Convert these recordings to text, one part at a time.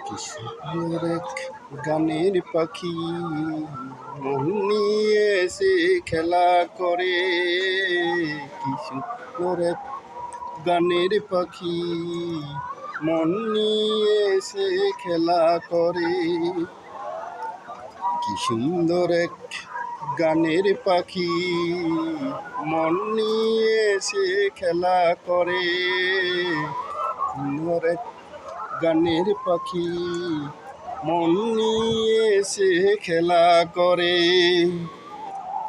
কি সুন্দর এক গানের পাখি মন নিয়ে এসে খেলা করে। কি সুন্দর এক গানের পাখি মন নিয়ে এসে খেলা করে। কি সুন্দর এক গানের পাখি মন নিয়ে এসে খেলা করে। সুন্দর এক গানের পাখি মন নিয়ে এসে খেলা করে।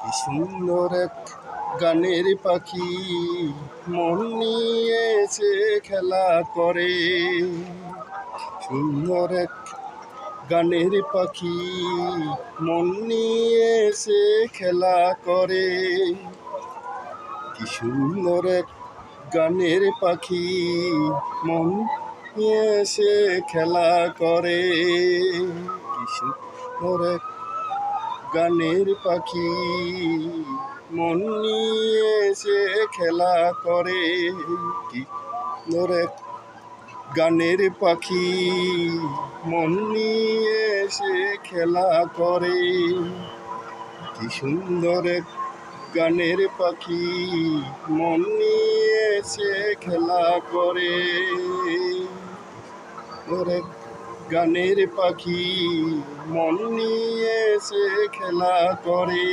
কি সুন্দর এক গানের পাখি মন নিয়ে এসে খেলা করে। সুন্দর এক গানের পাখি মন নিয়ে এসে খেলা করে। কি সুন্দর এক গানের পাখি মন নিয়ে এসে খেলা করে। কি সুন্দর এক গানের পাখি মন নিয়ে এসে খেলা করে। কি সুন্দর এক গানের পাখি মন নিয়ে এসে খেলা করে। কি সুন্দর এক গানের পাখি মন নিয়ে এসে খেলা করে। এক গানের পাখি মন নিয়ে এসে খেলা করে।